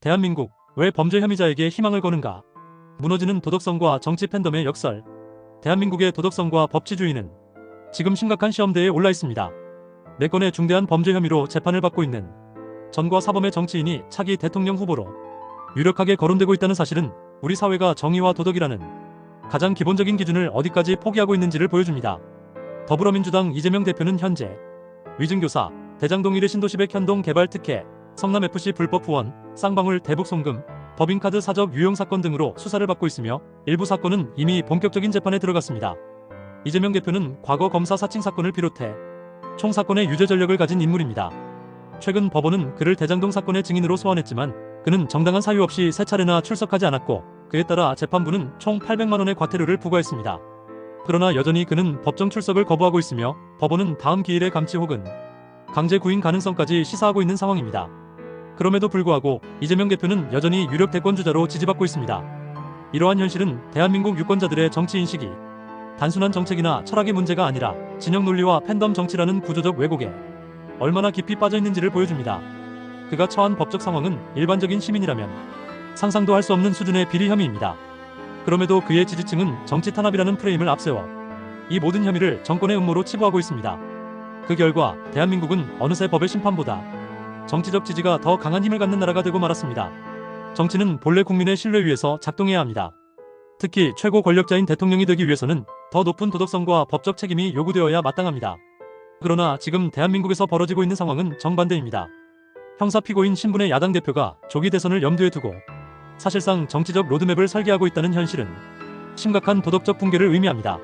대한민국, 왜 범죄 혐의자에게 희망을 거는가? 무너지는 도덕성과 정치 팬덤의 역설. 대한민국의 도덕성과 법치주의는 지금 심각한 시험대에 올라 있습니다. 4건의 중대한 범죄 혐의로 재판을 받고 있는 전과 사범의 정치인이 차기 대통령 후보로 유력하게 거론되고 있다는 사실은 우리 사회가 정의와 도덕이라는 가장 기본적인 기준을 어디까지 포기하고 있는지를 보여줍니다. 더불어민주당 이재명 대표는 현재 위증교사, 대장동 일의 신도시백 현동 개발 특혜, 성남FC 불법 후원, 쌍방울 대북 송금, 법인카드 사적 유용 사건 등으로 수사를 받고 있으며 일부 사건은 이미 본격적인 재판에 들어갔습니다. 이재명 대표는 과거 검사 사칭 사건을 비롯해 총 사건의 유죄 전력을 가진 인물입니다. 최근 법원은 그를 대장동 사건의 증인으로 소환했지만 그는 정당한 사유 없이 3차례나 출석하지 않았고 그에 따라 재판부는 총 800만 원의 과태료를 부과했습니다. 그러나 여전히 그는 법정 출석을 거부하고 있으며 법원은 다음 기일에 감치 혹은 강제 구인 가능성까지 시사하고 있는 상황입니다. 그럼에도 불구하고 이재명 대표는 여전히 유력 대권주자로 지지받고 있습니다. 이러한 현실은 대한민국 유권자들의 정치인식이 단순한 정책이나 철학의 문제가 아니라 진영 논리와 팬덤 정치라는 구조적 왜곡에 얼마나 깊이 빠져 있는지를 보여줍니다. 그가 처한 법적 상황은 일반적인 시민이라면 상상도 할 수 없는 수준의 비리 혐의입니다. 그럼에도 그의 지지층은 정치 탄압이라는 프레임을 앞세워 이 모든 혐의를 정권의 음모로 치부하고 있습니다. 그 결과 대한민국은 어느새 법의 심판보다 정치적 지지가 더 강한 힘을 갖는 나라가 되고 말았습니다. 정치는 본래 국민의 신뢰 위에서 작동해야 합니다. 특히 최고 권력자인 대통령이 되기 위해서는 더 높은 도덕성과 법적 책임이 요구되어야 마땅합니다. 그러나 지금 대한민국에서 벌어지고 있는 상황은 정반대입니다. 형사 피고인 신분의 야당 대표가 조기 대선을 염두에 두고 사실상 정치적 로드맵을 설계하고 있다는 현실은 심각한 도덕적 붕괴를 의미합니다.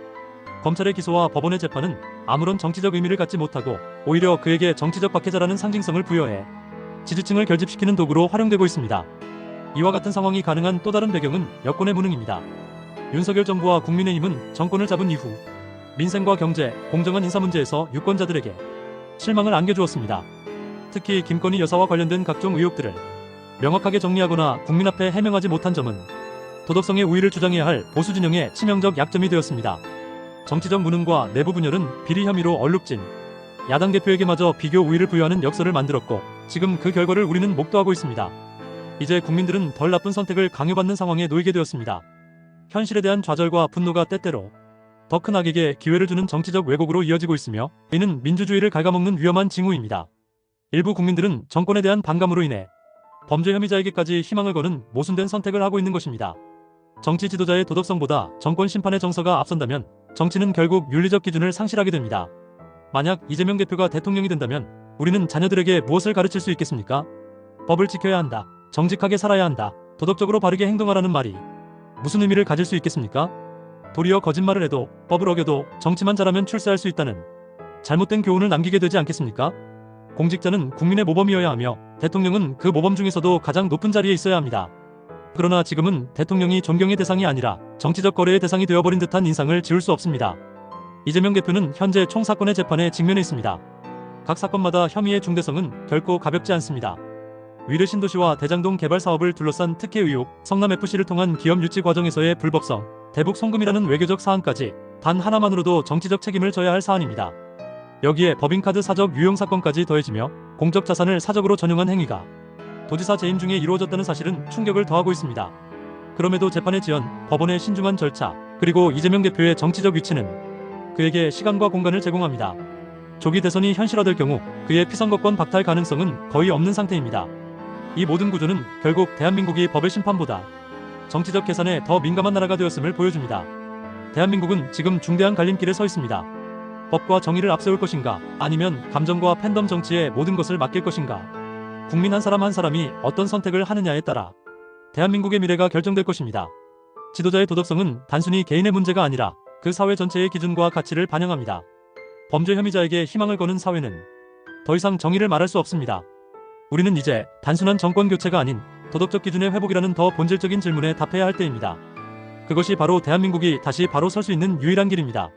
검찰의 기소와 법원의 재판은 아무런 정치적 의미를 갖지 못하고 오히려 그에게 정치적 박해자라는 상징성을 부여해 지지층을 결집시키는 도구로 활용되고 있습니다. 이와 같은 상황이 가능한 또 다른 배경은 여권의 무능입니다. 윤석열 정부와 국민의힘은 정권을 잡은 이후 민생과 경제, 공정한 인사 문제에서 유권자들에게 실망을 안겨주었습니다. 특히 김건희 여사와 관련된 각종 의혹들을 명확하게 정리하거나 국민 앞에 해명하지 못한 점은 도덕성의 우위를 주장해야 할 보수 진영의 치명적 약점이 되었습니다. 정치적 무능과 내부 분열은 비리 혐의로 얼룩진 야당 대표에게마저 비교 우위를 부여하는 역설을 만들었고 지금 그 결과를 우리는 목도하고 있습니다. 이제 국민들은 덜 나쁜 선택을 강요받는 상황에 놓이게 되었습니다. 현실에 대한 좌절과 분노가 때때로 더 큰 악에게 기회를 주는 정치적 왜곡으로 이어지고 있으며 이는 민주주의를 갉아먹는 위험한 징후입니다. 일부 국민들은 정권에 대한 반감으로 인해 범죄 혐의자에게까지 희망을 거는 모순된 선택을 하고 있는 것입니다. 정치 지도자의 도덕성보다 정권 심판의 정서가 앞선다면 정치는 결국 윤리적 기준을 상실하게 됩니다. 만약 이재명 대표가 대통령이 된다면 우리는 자녀들에게 무엇을 가르칠 수 있겠습니까? 법을 지켜야 한다. 정직하게 살아야 한다. 도덕적으로 바르게 행동하라는 말이 무슨 의미를 가질 수 있겠습니까? 도리어 거짓말을 해도 법을 어겨도 정치만 잘하면 출세할 수 있다는 잘못된 교훈을 남기게 되지 않겠습니까? 공직자는 국민의 모범이어야 하며 대통령은 그 모범 중에서도 가장 높은 자리에 있어야 합니다. 그러나 지금은 대통령이 존경의 대상이 아니라 정치적 거래의 대상이 되어버린 듯한 인상을 지울 수 없습니다. 이재명 대표는 현재 총 사건의 재판에 직면해 있습니다. 각 사건마다 혐의의 중대성은 결코 가볍지 않습니다. 위례 신도시와 대장동 개발 사업을 둘러싼 특혜 의혹, 성남FC를 통한 기업 유치 과정에서의 불법성, 대북 송금이라는 외교적 사안까지 단 하나만으로도 정치적 책임을 져야 할 사안입니다. 여기에 법인카드 사적 유용 사건까지 더해지며 공적 자산을 사적으로 전용한 행위가 도지사 재임 중에 이루어졌다는 사실은 충격을 더하고 있습니다. 그럼에도 재판의 지연, 법원의 신중한 절차, 그리고 이재명 대표의 정치적 위치는 그에게 시간과 공간을 제공합니다. 조기 대선이 현실화될 경우 그의 피선거권 박탈 가능성은 거의 없는 상태입니다. 이 모든 구조는 결국 대한민국이 법의 심판보다 정치적 계산에 더 민감한 나라가 되었음을 보여줍니다. 대한민국은 지금 중대한 갈림길에 서 있습니다. 법과 정의를 앞세울 것인가, 아니면 감정과 팬덤 정치에 모든 것을 맡길 것인가. 국민 한 사람 한 사람이 어떤 선택을 하느냐에 따라 대한민국의 미래가 결정될 것입니다. 지도자의 도덕성은 단순히 개인의 문제가 아니라 그 사회 전체의 기준과 가치를 반영합니다. 범죄 혐의자에게 희망을 거는 사회는 더 이상 정의를 말할 수 없습니다. 우리는 이제 단순한 정권 교체가 아닌 도덕적 기준의 회복이라는 더 본질적인 질문에 답해야 할 때입니다. 그것이 바로 대한민국이 다시 바로 설 수 있는 유일한 길입니다.